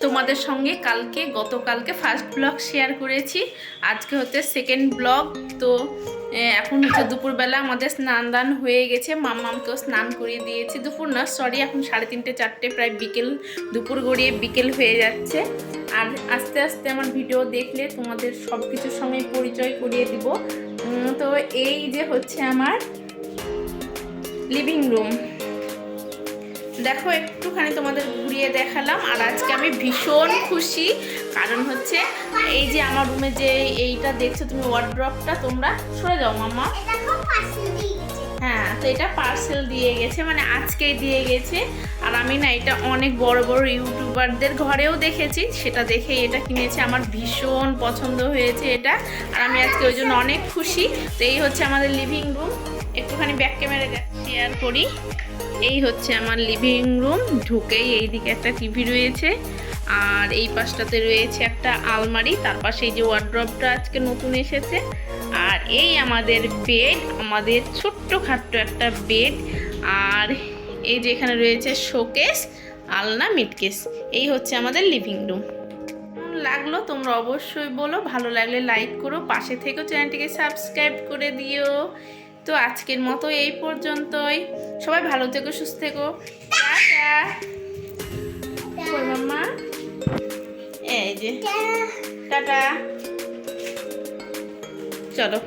তোমাদের সঙ্গে গতকালকে ফার্স্ট ব্লগ শেয়ার করেছি, আজকে হচ্ছে সেকেন্ড ব্লগ। তো এখন হচ্ছে দুপুরবেলা আমাদের স্নান দান হয়ে গেছে, মাম্মামকেও স্নান করিয়ে দিয়েছি। দুপুর না, সরি, এখন 3:30 4টে, প্রায় বিকেল, দুপুর গড়িয়ে বিকেল হয়ে যাচ্ছে। আর আস্তে আস্তে আমার ভিডিও দেখলে তোমাদের সব কিছুর সঙ্গে পরিচয় করিয়ে দিব। তো এই যে হচ্ছে আমার লিভিং রুম, দেখো একটুখানি তোমাদের ঘুরিয়ে দেখালাম। আর আজকে আমি ভীষণ খুশি, কারণ হচ্ছে এই যে আমার রুমে যে এইটা দেখছো তুমি, ওয়ার্ড্রপটা, তোমরা সরে যাও মাম্মা। হ্যাঁ, তো এটা পার্সেল দিয়ে গেছে, মানে আজকেই দিয়ে গেছে। আর আমি না এটা অনেক বড় বড় ইউটিউবারদের ঘরেও দেখেছি, সেটা দেখেই এটা কিনেছি। আমার ভীষণ পছন্দ হয়েছে এটা, আর আমি আজকে ওই জন্য অনেক খুশি। তো এই হচ্ছে আমাদের লিভিং রুম, একটুখানি ব্যাক ক্যামেরা শেয়ার করি। এই হচ্ছে আমার লিভিং রুম, ঢুকেই এইদিকে একটা টিভি রয়েছে, আর এই পাশটাতে রয়েছে একটা আলমারি, তার পাশে এই যে ওয়ার্ড্রপটা আজকে নতুন এসেছে। আর এই আমাদের বেড, আমাদের ছোট্ট খাট্ট একটা বেড। আর এই যে এখানে রয়েছে শোকেস, আলনা, মিটকেস। এই হচ্ছে আমাদের লিভিং রুম। লাগলো তোমরা অবশ্যই বলো, ভালো লাগলে লাইক করো, পাশে থেকেও চ্যানেলটিকে সাবস্ক্রাইব করে দিও। তো আজকের মতো এই পর্যন্তই, সবাই ভালো থেকো, সুস্থ থেকো, টাটা। মাম্মা এই যে টাটা, চলো।